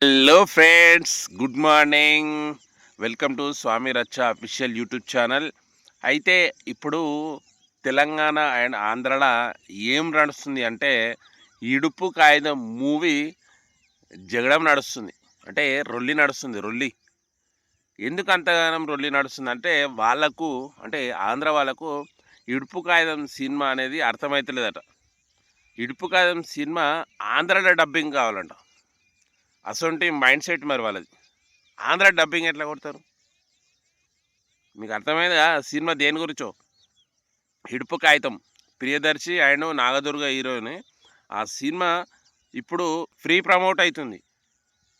Hello friends, good morning. Welcome to Swami Raccha official YouTube channel. అయితే ఇప్పుడు Telangana and ఆంధ్రాలో ఏం నడుస్తుంది అంటే ఇడుపు కాగితం మూవీ జగడం నడుస్తుంది. అంటే రొల్లి నడుస్తుంది, రొల్లి. ఎందుకు అంతగానం రొల్లి నడుస్తుంది అంటే వాళ్ళకు, అంటే ఆంధ్ర వాళ్ళకు ఇడుపు కాగితం సినిమా అనేది అర్థమవుతలేదట. ఇడుపు కాగితం సినిమా ఆంధ్రాలో డబ్బింగ్ కావాలంట. అసొంటి మైండ్ సెట్ మరి వాళ్ళది. ఆంధ్ర డబ్బింగ్ ఎట్లా కొడతారు? మీకు అర్థమైందా సినిమా దేని గురించో? ఇడుపు కాగితం, ప్రియదర్శి అండ్ నాగదుర్గ హీరోని. ఆ సినిమా ఇప్పుడు ఫ్రీ ప్రమోట్ అవుతుంది.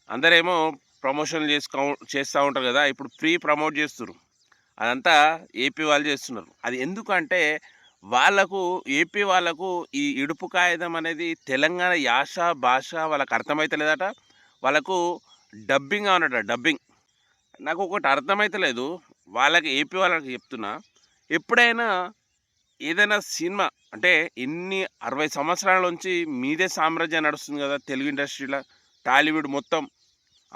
అందరేమో ప్రమోషన్లు చేస్తూ ఉంటారు కదా, ఇప్పుడు ఫ్రీ ప్రమోట్ చేస్తున్నారు. అదంతా ఏపీ వాళ్ళు చేస్తున్నారు. అది ఎందుకంటే వాళ్ళకు, ఏపీ వాళ్ళకు ఈ ఇడుపు కాగితం అనేది తెలంగాణ యాస భాష వాళ్ళకి అర్థమైతలేదట. వాళ్ళకు డబ్బింగ్ అవునట, డబ్బింగ్. నాకు ఒకటి అర్థమైతలేదు, వాళ్ళకి, ఏపీ వాళ్ళకి చెప్తున్నా. ఎప్పుడైనా ఏదైనా సినిమా అంటే ఇన్ని 60 సంవత్సరాల నుంచి మీదే సామ్రాజ్యం నడుస్తుంది కదా తెలుగు ఇండస్ట్రీలో. టాలీవుడ్ మొత్తం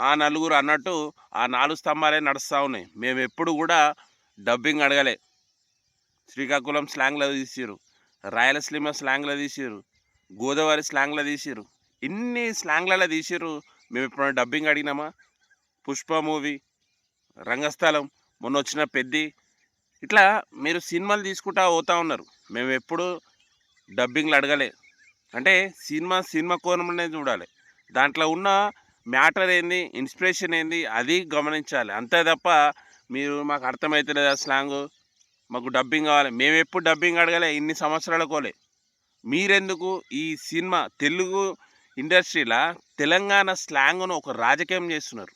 ఆ నలుగురు అన్నట్టు ఆ 4 స్తంభాలే నడుస్తూ ఉన్నాయి. మేము ఎప్పుడు కూడా డబ్బింగ్ అడగలే. శ్రీకాకుళం స్లాంగ్లో తీసిరు, రాయలసీమ స్లాంగ్లో తీసిరు, గోదావరి స్లాంగ్లో తీసిరు, ఇన్ని స్లాంగ్లలో తీసిరు. మేము ఎప్పుడైనా డబ్బింగ్ అడిగినామా? పుష్ప మూవీ, రంగస్థలం, మొన్న వచ్చిన పెద్ది, ఇట్లా మీరు సినిమాలు తీసుకుంటా పోతా ఉన్నారు. మేము ఎప్పుడు డబ్బింగ్లు అడగలే. అంటే సినిమా కోణంలోనే చూడాలి. దాంట్లో ఉన్న మ్యాటర్ ఏంది, ఇన్స్పిరేషన్ ఏంది, అది గమనించాలి. అంతే తప్ప మీరు మాకు అర్థమవుతలేదా స్లాంగు, మాకు డబ్బింగ్ కావాలి, మేము ఎప్పుడు డబ్బింగ్ అడగలే ఇన్ని సంవత్సరాల కోలే. మీరెందుకు ఈ సినిమా తెలుగు ఇండస్ట్రీలో తెలంగాణ స్లాంగ్ను ఒక రాజకీయం చేస్తున్నారు?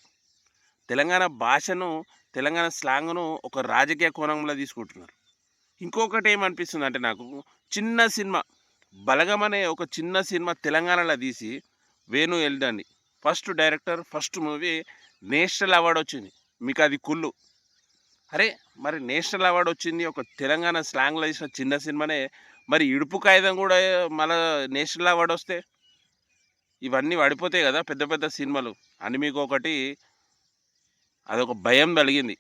తెలంగాణ భాషను, తెలంగాణ స్లాంగ్ను ఒక రాజకీయ కోణంలో తీసుకుంటున్నారు. ఇంకొకటి ఏమనిపిస్తుంది అంటే నాకు, చిన్న సినిమా బలగం అనే ఒక చిన్న సినిమా తెలంగాణలో తీసి, Venu Yeldandi first director, first movie national award వచ్చింది. మీకు అది కుళ్ళు. అరే మరి నేషనల్ అవార్డు వచ్చింది ఒక తెలంగాణ స్లాంగ్లో తీసిన చిన్న సినిమానే, మరి ఇడుపు కాగితం కూడా మళ్ళీ నేషనల్ అవార్డు వస్తే ఇవన్నీ పడిపోతాయి కదా పెద్ద పెద్ద సినిమాలు అని మీకు ఒకటి, అదొక భయం కలిగింది.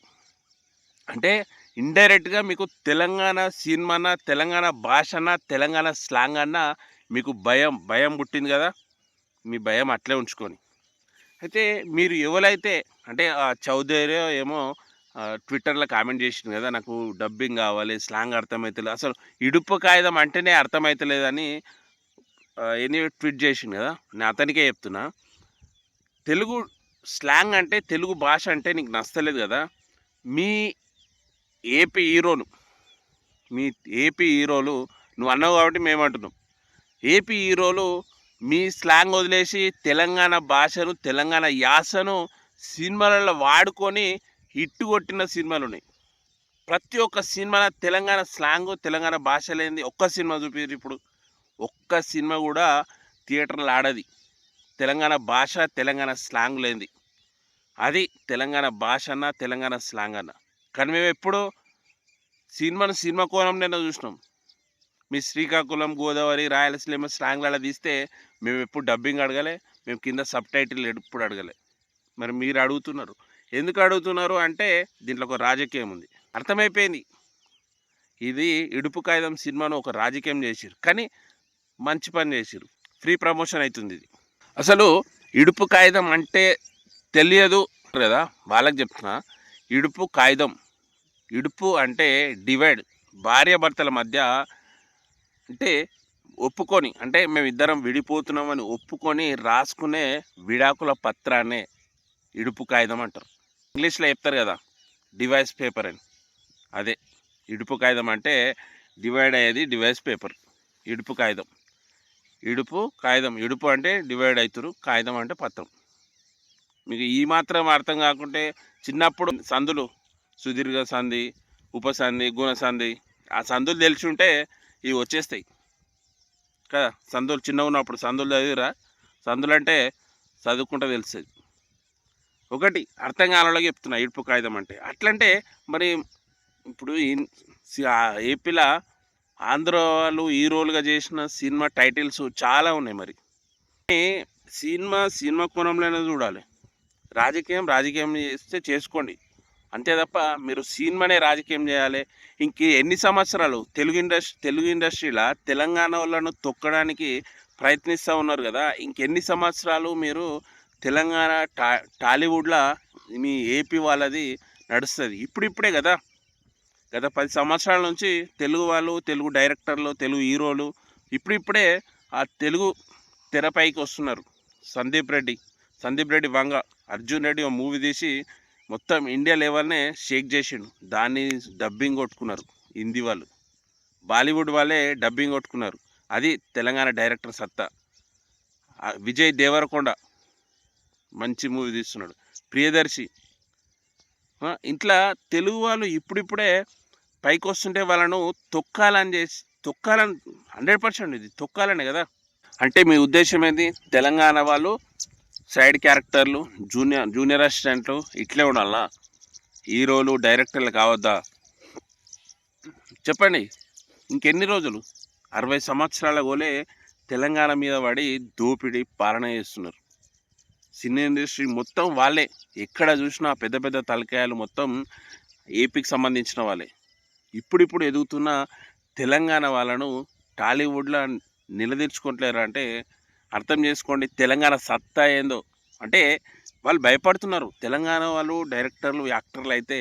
అంటే ఇండైరెక్ట్గా మీకు తెలంగాణ సినిమా, తెలంగాణ భాషన, తెలంగాణ స్లాంగ్ అన్న మీకు భయం భయం పుట్టింది కదా. మీ భయం అట్లే ఉంచుకొని, అయితే మీరు ఎవరైతే అంటే ఆ చౌదరి ఏమో ట్విట్టర్లో కామెంట్ చేసింది కదా, నాకు డబ్బింగ్ కావాలి, స్లాంగ్ అర్థమవుతలేదు, అసలు ఇడుపు కాగితం అంటేనే అర్థమవుతలేదని ఎనీ ట్వీట్ చేసింది కదా. నేను అతనికే చెప్తున్నా, తెలుగు స్లాంగ్ అంటే, తెలుగు భాష అంటే నీకు నచ్చలేదు కదా. మీ ఏపీ హీరోలు, మీ ఏపీ హీరోలు, నువ్వు అన్నావు కాబట్టి మేము అంటున్నాం, ఏపీ హీరోలు మీ స్లాంగ్ వదిలేసి తెలంగాణ భాషను, తెలంగాణ యాసను సినిమాలలో వాడుకొని హిట్ కొట్టిన సినిమాలు ఉన్నాయి. ప్రతి ఒక్క సినిమా తెలంగాణ స్లాంగ్, తెలంగాణ భాష లేనిది ఒక్క సినిమా చూపిరు. ఇప్పుడు ఒక్క సినిమా కూడా థియేటర్లు ఆడది తెలంగాణ భాష, తెలంగాణ స్లాంగ్ లేనిది. అది తెలంగాణ భాష అన్న, తెలంగాణ స్లాంగ్ అన్న. కానీ మేము ఎప్పుడు సినిమా కోణంలోనే చూసినాం. మీ శ్రీకాకుళం, గోదావరి, రాయలసీమ స్లాంగ్లలో తీస్తే మేము ఎప్పుడు డబ్బింగ్ అడగలే, మేము కింద సబ్ టైటిల్ ఎప్పుడు అడగలే. మరి మీరు అడుగుతున్నారు. ఎందుకు అడుగుతున్నారు అంటే దీంట్లో ఒక రాజకీయం ఉంది. అర్థమైపోయింది, ఇది ఇడుపు కాగితం సినిమాను ఒక రాజకీయం చేసిరు. కానీ మంచి పని చేసిరు, ఫ్రీ ప్రమోషన్ అవుతుంది ఇది. అసలు ఇడుపు కాగితం అంటే తెలియదు కదా వాళ్ళకి చెప్తున్నా. ఇడుపు కాగితం, ఇడుపు అంటే డివైడ్, భార్యాభర్తల మధ్య అంటే ఒప్పుకొని, అంటే మేమిద్దరం విడిపోతున్నామని ఒప్పుకొని రాసుకునే విడాకుల పత్రాన్నే ఇడుపు కాగితం అంటారు. ఇంగ్లీష్లో చెప్తారు కదా డివైస్ పేపర్ అని, అదే ఇడుపు కాగితం అంటే. డివైడ్ అయ్యేది డివైస్ పేపర్, ఇడుపు కాగితం. ఇడుపు కాగితం, ఇడుపు అంటే డివైడ్ అవుతారు, కాగితం అంటే పత్రం. మీకు ఈ మాత్రం అర్థం కాకుంటే, చిన్నప్పుడు సందులు, సుదీర్ఘ సంధి, ఉపసంధి, గుణసంధి, ఆ సందులు తెలిసి ఉంటే ఇవి వచ్చేస్తాయి కదా. సందులు చిన్నగా ఉన్నప్పుడు సందులు చదివిరా? సందులు అంటే చదువుకుంటే తెలుస్తుంది. ఒకటి అర్థం కానిలోకి చెప్తున్నా ఇడుపు కాగితం అంటే. అట్లంటే మరి ఇప్పుడు ఏపీలో ఆంధ్ర వాళ్ళు హీరోలుగా చేసిన సినిమా టైటిల్స్ చాలా ఉన్నాయి. మరి సినిమా కోణంలోనే చూడాలి. రాజకీయం రాజకీయం చేస్తే చేసుకోండి, అంతే తప్ప మీరు సినిమానే రాజకీయం చేయాలి. ఎన్ని సంవత్సరాలు తెలుగు ఇండస్ట్రీలో తెలంగాణ వాళ్ళను తొక్కడానికి ప్రయత్నిస్తూ ఉన్నారు కదా, ఇంకెన్ని సంవత్సరాలు మీరు తెలంగాణ టాలీవుడ్లో మీ ఏపీ వాళ్ళది నడుస్తుంది? ఇప్పుడిప్పుడే కదా, గత 10 సంవత్సరాల నుంచి తెలుగు వాళ్ళు, తెలుగు డైరెక్టర్లు, తెలుగు హీరోలు ఇప్పుడిప్పుడే ఆ తెలుగు తెరపైకి వస్తున్నారు. సందీప్ రెడ్డి వంగ అర్జున్ రెడ్డి ఒక మూవీ తీసి మొత్తం ఇండియా లెవెల్నే షేక్ చేసిండు. దాన్ని డబ్బింగ్ కొట్టుకున్నారు హిందీ వాళ్ళు, బాలీవుడ్ వాళ్ళే డబ్బింగ్ కొట్టుకున్నారు. అది తెలంగాణ డైరెక్టర్ సత్తా. విజయ్ దేవరకొండ మంచి మూవీ తీస్తున్నాడు. ప్రియదర్శి. ఇంట్లో తెలుగు వాళ్ళు ఇప్పుడిప్పుడే పైకి వస్తుంటే వాళ్ళను తొక్కాలని 100% ఇది తొక్కాలనే కదా. అంటే మీ ఉద్దేశం ఏంటి? తెలంగాణ వాళ్ళు సైడ్ క్యారెక్టర్లు, జూనియర్ అసిస్టెంట్లు ఇట్లే ఉండాలా? హీరోలు డైరెక్టర్లు కావద్దా? చెప్పండి. ఇంకెన్ని రోజులు? 60 సంవత్సరాల గోలే తెలంగాణ మీద పడి దోపిడి పాలన చేస్తున్నారు. సినీ ఇండస్ట్రీ మొత్తం వాళ్ళే. ఎక్కడ చూసినా పెద్ద పెద్ద తలకాయలు మొత్తం ఏపీకి సంబంధించిన వాళ్ళే. ఇప్పుడిప్పుడు ఎదుగుతున్న తెలంగాణ వాళ్ళను టాలీవుడ్లో నిలదీర్చుకోవట్లేరు అంటే అర్థం చేసుకోండి తెలంగాణ సత్తా ఏందో. అంటే వాళ్ళు భయపడుతున్నారు. తెలంగాణ వాళ్ళు డైరెక్టర్లు, యాక్టర్లు అయితే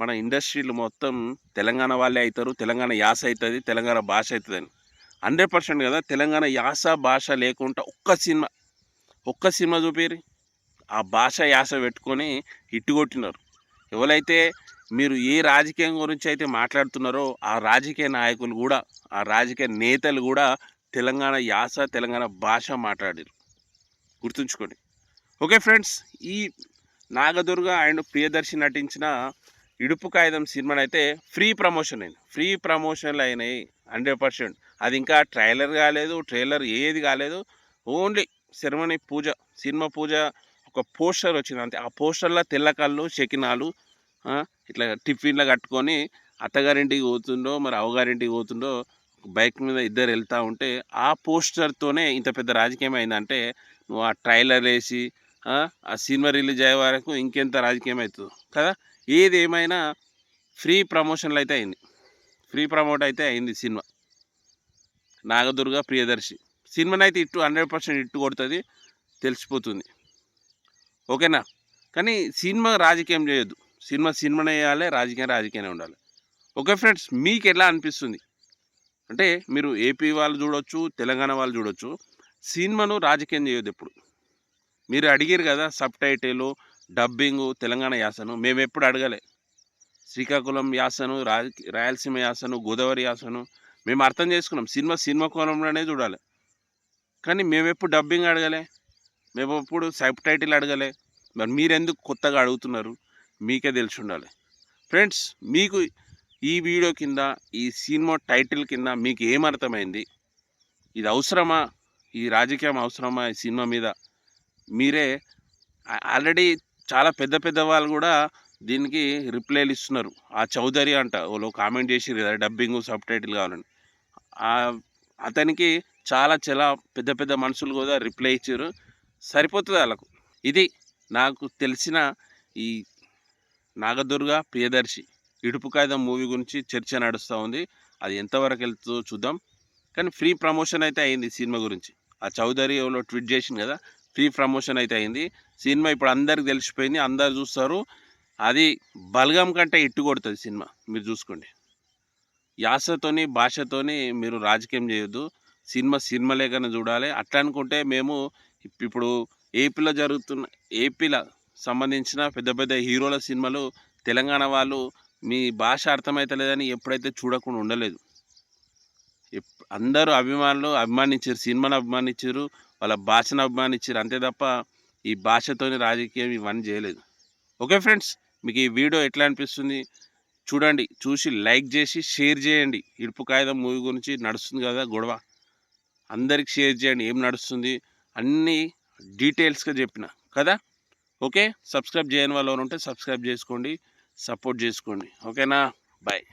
మన ఇండస్ట్రీలు మొత్తం తెలంగాణ వాళ్ళే అవుతారు, తెలంగాణ యాస అవుతుంది, తెలంగాణ భాష అవుతుందని. 100% కదా. తెలంగాణ యాస భాష లేకుండా ఒక్క సినిమా చూపిరి, ఆ భాష యాస పెట్టుకొని హిట్టు కొట్టినారు. ఎవరైతే మీరు ఏ రాజకీయం గురించి అయితే మాట్లాడుతున్నారో ఆ రాజకీయ నాయకులు కూడా, ఆ రాజకీయ నేతలు కూడా తెలంగాణ యాస, తెలంగాణ భాష మాట్లాడారు. గుర్తుంచుకోండి. ఓకే ఫ్రెండ్స్, ఈ నాగదుర్గ అండ్ ప్రియదర్శి నటించిన ఇడుపు కాగితం సినిమానైతే ఫ్రీ ప్రమోషన్లు అయినాయి 100%. అది ఇంకా ట్రైలర్ కాలేదు, ట్రైలర్ ఏది కాలేదు. ఓన్లీ సెరమనీ పూజ, సినిమా పూజ ఒక పోస్టర్ వచ్చింది అంతే. ఆ పోస్టర్లో తెల్ల కళ్ళు, శకినాలు, ఇట్లా టిఫిన్లో కట్టుకొని అత్తగారింటికి పోతుండో మరి అవ్వగారింటికి పోతుండో బైక్ మీద ఇద్దరు వెళ్తూ ఉంటే ఆ పోస్టర్తోనే ఇంత పెద్ద రాజకీయం అయిందంటే నువ్వు ఆ ట్రైలర్ వేసి ఆ సినిమా రిలీజ్ అయ్యే వరకు ఇంకెంత రాజకీయం అవుతుందో కదా. ఏది ఏమైనా ఫ్రీ ప్రమోషన్లు అయితే అయింది, ఫ్రీ ప్రమోట్ అయితే అయింది సినిమా. నాగదుర్గ ప్రియదర్శి సినిమానైతే 100% ఇట్టు కొడుతుంది, తెలిసిపోతుంది. ఓకేనా. కానీ సినిమా రాజకీయం చేయొద్దు. సినిమానే వేయాలి, రాజకీయానే ఉండాలి. ఓకే ఫ్రెండ్స్, మీకు ఎలా అనిపిస్తుంది? అంటే మీరు ఏపీ వాళ్ళు చూడొచ్చు, తెలంగాణ వాళ్ళు చూడొచ్చు, సినిమాను రాజకీయం చేయొద్దు ఎప్పుడు. మీరు అడిగారు కదా సబ్ టైటిల్, డబ్బింగు, తెలంగాణ యాసను. మేము ఎప్పుడు అడగలే. శ్రీకాకుళం యాసను, రాయలసీమ యాసను, గోదావరి యాసను మేము అర్థం చేసుకున్నాం. సినిమా కోణంలోనే చూడాలి. కానీ మేము ఎప్పుడు డబ్బింగ్ అడగలే, మేము ఎప్పుడు సబ్ టైటిల్ అడగలే. మరి మీరెందుకు కొత్తగా అడుగుతున్నారు? మీకే తెలిసి ఉండాలి. ఫ్రెండ్స్, మీకు ఈ వీడియో కింద, ఈ సినిమా టైటిల్ కింద మీకు ఏమర్థమైంది? ఇది అవసరమా? ఈ రాజకీయం అవసరమా ఈ సినిమా మీద? మీరే ఆల్రెడీ చాలా పెద్ద వాళ్ళు కూడా దీనికి రిప్లైలు ఇస్తున్నారు. ఆ చౌదరి అంట వాళ్ళు కామెంట్ చేసిరు కదా డబ్బింగ్ సబ్ టైటిల్ కావాలని. అతనికి చాలా పెద్ద మనుషులు కూడా రిప్లై ఇచ్చారు. సరిపోతుంది వాళ్ళకు. ఇది నాకు తెలిసిన ఈ నాగదుర్గ ప్రియదర్శి ఇడుపు కాగితం మూవీ గురించి చర్చ నడుస్తూ ఉంది. అది ఎంతవరకు వెళ్తుందో చూద్దాం. కానీ ఫ్రీ ప్రమోషన్ అయితే అయింది సినిమా గురించి. ఆ చౌదరి ఎవరో ట్వీట్ చేసింది కదా, ఫ్రీ ప్రమోషన్ అయితే అయింది. సినిమా ఇప్పుడు అందరికి తెలిసిపోయింది, అందరు చూస్తారు. అది బలగం కంటే ఇట్టు కొడుతుంది సినిమా. మీరు చూసుకోండి. యాసతోని భాషతోని మీరు రాజకీయం చేయొద్దు. సినిమా లేకనే చూడాలి. అట్లా అనుకుంటే మేము ఇప్పుడు ఏపీలో సంబంధించిన పెద్ద హీరోల సినిమాలు తెలంగాణ వాళ్ళు మీ భాష అర్థమవుతలేదని ఎప్పుడైతే చూడకుండా ఉండలేదు. అందరూ అభిమానించారు, సినిమాను అభిమానించారు, వాళ్ళ భాషను అభిమానించారు, అంతే తప్ప ఈ భాషతోని రాజకీయం ఇవన్నీ చేయలేదు. ఓకే ఫ్రెండ్స్, మీకు ఈ వీడియో ఎట్లా అనిపిస్తుంది చూడండి. చూసి లైక్ చేసి షేర్ చేయండి. ఇడుపు కాగితం మూవీ గురించి నడుస్తుంది కదా గొడవ, అందరికి షేర్ చేయండి. ఏం నడుస్తుంది అన్నీ డీటెయిల్స్గా చెప్పిన కదా. ఓకే, సబ్స్క్రైబ్ చేయని వాళ్ళు ఉంటే సబ్స్క్రైబ్ చేసుకోండి, సపోర్ట్ చేసుకోండి. ఓకేనా, బాయ్.